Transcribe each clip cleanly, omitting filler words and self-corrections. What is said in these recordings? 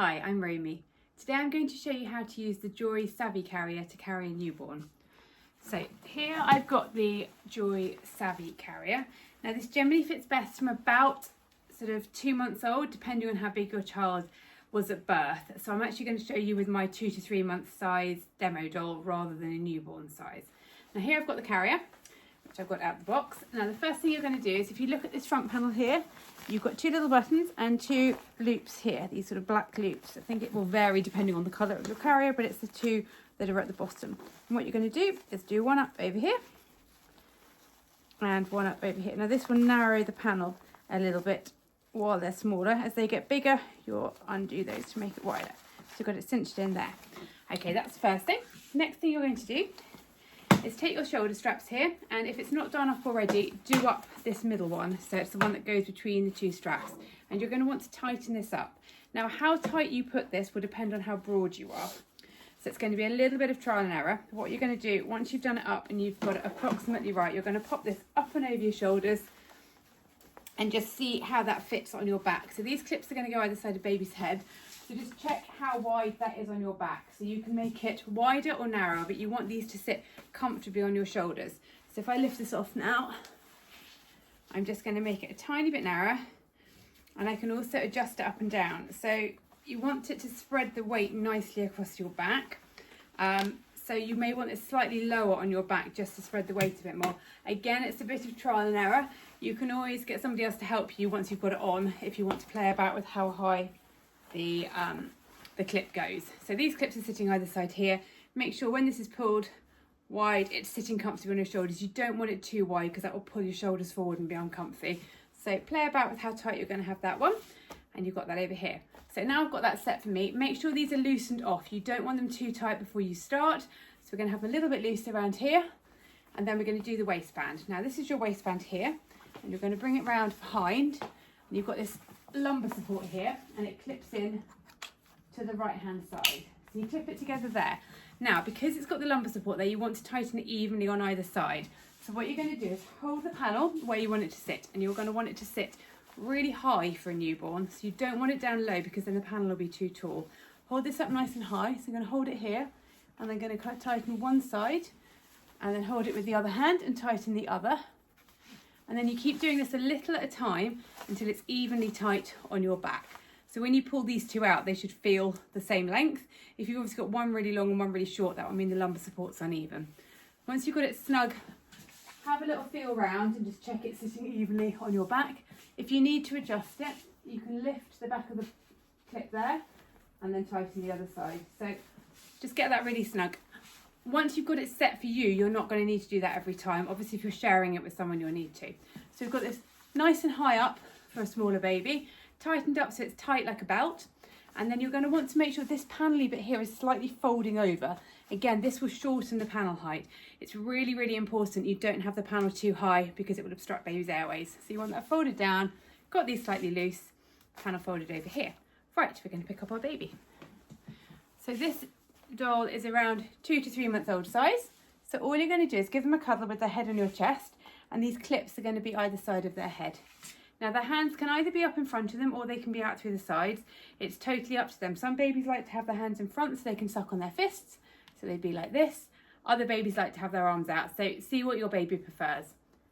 Hi, I'm Roamy. Today I'm going to show you how to use the Joie Savvy carrier to carry a newborn. So here I've got the Joie Savvy carrier. Now this generally fits best from about sort of 2 months old, depending on how big your child was at birth. So I'm actually going to show you with my 2 to 3 month size demo doll rather than a newborn size. Now here I've got the carrier, which I've got out of the box. Now the first thing you're going to do is, if you look at this front panel here, you've got 2 little buttons and 2 loops here, these sort of black loops. I think it will vary depending on the colour of your carrier, but it's the 2 that are at the bottom. And what you're going to do is do one up over here and one up over here. Now this will narrow the panel a little bit while they're smaller. As they get bigger, you'll undo those to make it wider. So you've got it cinched in there. Okay, that's the first thing. Next thing you're going to do is take your shoulder straps here, and if it's not done up already, do up this middle one, so it's the one that goes between the 2 straps, and you're going to want to tighten this up. Now how tight you put this will depend on how broad you are, so it's going to be a little bit of trial and error. What you're going to do, once you've done it up and you've got it approximately right, you're going to pop this up and over your shoulders and just see how that fits on your back. So these clips are going to go either side of baby's head. So just check how wide that is on your back. So you can make it wider or narrower, but you want these to sit comfortably on your shoulders. So if I lift this off now, I'm just going to make it a tiny bit narrower, and I can also adjust it up and down. So you want it to spread the weight nicely across your back. So you may want it slightly lower on your back just to spread the weight a bit more. Again, it's a bit of trial and error. You can always get somebody else to help you once you've got it on if you want to play about with how high the clip goes. So these clips are sitting either side here. Make sure when this is pulled wide, it's sitting comfortably on your shoulders. You don't want it too wide because that will pull your shoulders forward and be uncomfy. So play about with how tight you're going to have that one, and you've got that over here. So now I've got that set for me. Make sure these are loosened off. You don't want them too tight before you start. So we're going to have a little bit loose around here, and then we're going to do the waistband. Now this is your waistband here, and you're going to bring it round behind, and you've got this lumbar support here, and it clips in to the right hand side. So you clip it together there. Now because it's got the lumbar support there, you want to tighten it evenly on either side. So what you're going to do is hold the panel where you want it to sit, and you're going to want it to sit really high for a newborn. So you don't want it down low because then the panel will be too tall. Hold this up nice and high. So I'm going to hold it here, and I'm going to tighten one side, and then hold it with the other hand and tighten the other. And then you keep doing this a little at a time until it's evenly tight on your back. So when you pull these 2 out, they should feel the same length. If you've obviously got one really long and one really short, that will mean the lumbar support's uneven. Once you've got it snug, have a little feel round and just check it's sitting evenly on your back. If you need to adjust it, you can lift the back of the clip there and then tighten the other side. So just get that really snug. Once you've got it set for you, you're not going to need to do that every time. Obviously, if you're sharing it with someone, you'll need to. So we've got this nice and high up for a smaller baby, tightened up so it's tight like a belt. And then you're going to want to make sure this panel-y bit here is slightly folding over. Again, this will shorten the panel height. It's really, really important you don't have the panel too high because it will obstruct baby's airways. So you want that folded down, got these slightly loose, panel folded over here. Right, we're going to pick up our baby. So this doll is around 2 to 3 months old size. So all you're going to do is give them a cuddle with their head on your chest, and these clips are going to be either side of their head. Now their hands can either be up in front of them or they can be out through the sides. It's totally up to them. Some babies like to have their hands in front so they can suck on their fists, so they'd be like this. Other babies like to have their arms out, so see what your baby prefers.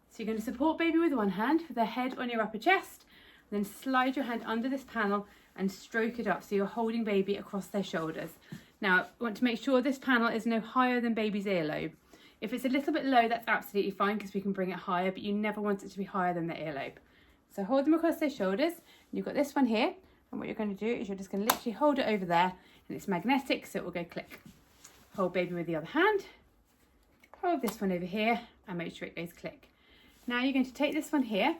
So you're going to support baby with one hand, with their head on your upper chest, and then slide your hand under this panel and stroke it up so you're holding baby across their shoulders. Now, I want to make sure this panel is no higher than baby's earlobe. If it's a little bit low, that's absolutely fine because we can bring it higher, but you never want it to be higher than the earlobe. So hold them across their shoulders, and you've got this one here, and what you're going to do is you're just going to literally hold it over there, and it's magnetic, so it will go click. Hold baby with the other hand, hold this one over here, and make sure it goes click. Now you're going to take this one here,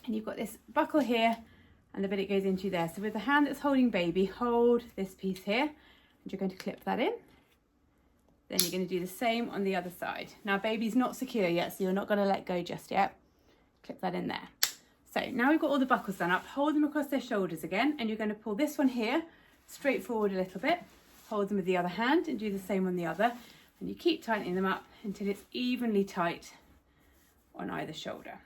and you've got this buckle here, and the bit it goes into there. So with the hand that's holding baby, hold this piece here, and you're going to clip that in. Then you're going to do the same on the other side. Now baby's not secure yet, so you're not going to let go just yet. Clip that in there. So now we've got all the buckles done up, hold them across their shoulders again, and you're going to pull this one here straight forward a little bit, hold them with the other hand and do the same on the other, and you keep tightening them up until it's evenly tight on either shoulder.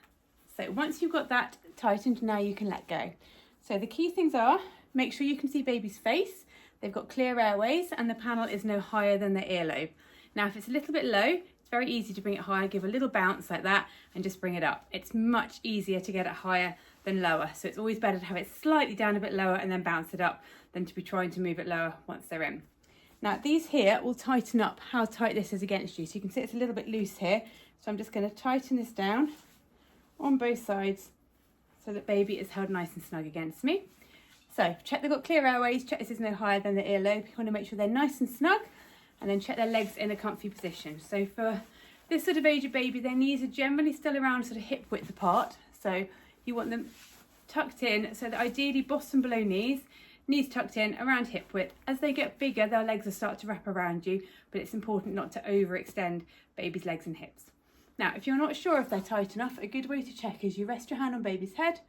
So once you've got that tightened, now you can let go. So the key things are Make sure you can see baby's face. They've got clear airways and the panel is no higher than their earlobe. Now if it's a little bit low, it's very easy to bring it higher, give a little bounce like that and just bring it up. It's much easier to get it higher than lower. So it's always better to have it slightly down a bit lower and then bounce it up than to be trying to move it lower once they're in. Now these here will tighten up how tight this is against you. So you can see it's a little bit loose here. So I'm just going to tighten this down on both sides so that baby is held nice and snug against me. So check they've got clear airways, check this is no higher than the earlobe. You want to make sure they're nice and snug and then check their legs in a comfy position. So for this sort of age of baby, their knees are generally still around sort of hip width apart. So you want them tucked in so that ideally bottom below knees, knees tucked in around hip width. As they get bigger, their legs will start to wrap around you, but it's important not to overextend baby's legs and hips. Now, if you're not sure if they're tight enough, a good way to check is you rest your hand on baby's head,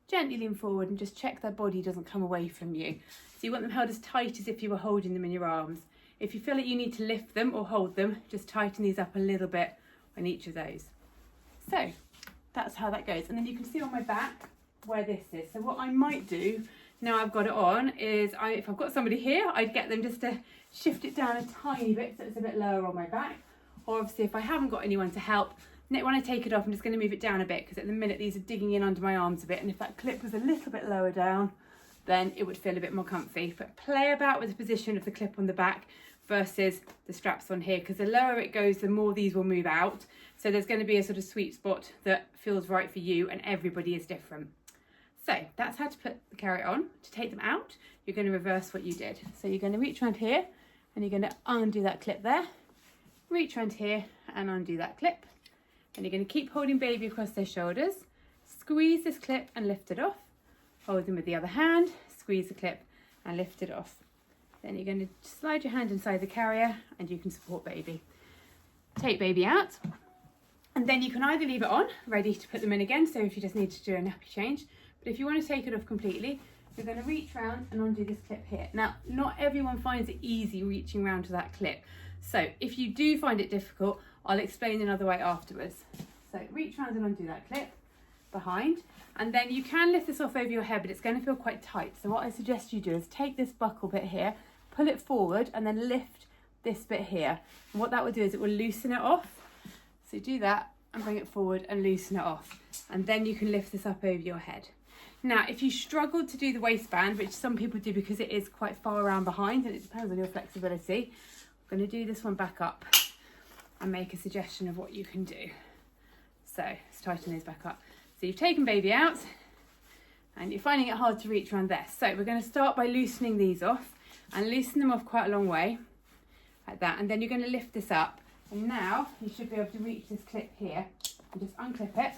gently lean forward and just check their body doesn't come away from you. So you want them held as tight as if you were holding them in your arms. If you feel like you need to lift them or hold them, just tighten these up a little bit on each of those. So that's how that goes. And then you can see on my back where this is. So what I might do now I've got it on is if I've got somebody here, I'd get them just to shift it down a tiny bit so it's a bit lower on my back. Or obviously if I haven't got anyone to help, when I take it off, I'm just going to move it down a bit because at the minute these are digging in under my arms a bit, and if that clip was a little bit lower down, then it would feel a bit more comfy. But play about with the position of the clip on the back versus the straps on here, because the lower it goes, the more these will move out. So there's going to be a sort of sweet spot that feels right for you, and everybody is different. So that's how to put the carrier on. To take them out, you're going to reverse what you did. So you're going to reach around here and you're going to undo that clip there. Reach around here and undo that clip. And you're going to keep holding baby across their shoulders. Squeeze this clip and lift it off. Hold them with the other hand, squeeze the clip and lift it off. Then you're going to slide your hand inside the carrier and you can support baby. Take baby out. And then you can either leave it on, ready to put them in again, so if you just need to do a nappy change. But if you want to take it off completely, you're going to reach around and undo this clip here. Now, not everyone finds it easy reaching around to that clip. So if you do find it difficult, I'll explain another way afterwards. So reach around and undo that clip behind. And then you can lift this off over your head, but it's going to feel quite tight. So what I suggest you do is take this buckle bit here, pull it forward and then lift this bit here. And what that will do is it will loosen it off. So do that and bring it forward and loosen it off. And then you can lift this up over your head. Now, if you struggle to do the waistband, which some people do because it is quite far around behind and it depends on your flexibility, I'm going to do this one back up and make a suggestion of what you can do. So let's tighten those back up. So you've taken baby out and you're finding it hard to reach around there. So we're going to start by loosening these off and loosen them off quite a long way like that. And then you're going to lift this up. And now you should be able to reach this clip here and just unclip it.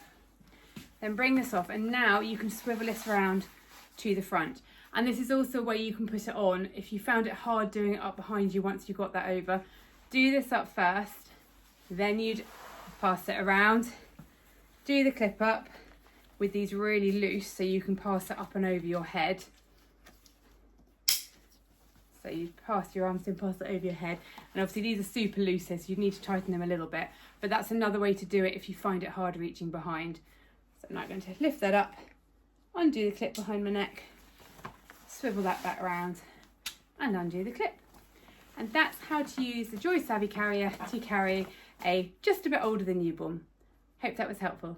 Then bring this off, and now you can swivel this around to the front. And this is also where you can put it on if you found it hard doing it up behind you once you got that over. Do this up first, then you'd pass it around. Do the clip up with these really loose so you can pass it up and over your head. So you pass your arms in, pass it over your head. And obviously these are super loose, so you need to tighten them a little bit. But that's another way to do it if you find it hard reaching behind. So I'm now going to lift that up, undo the clip behind my neck, swivel that back around and undo the clip. And that's how to use the Joie Savvy carrier to carry a just a bit older than newborn. Hope that was helpful.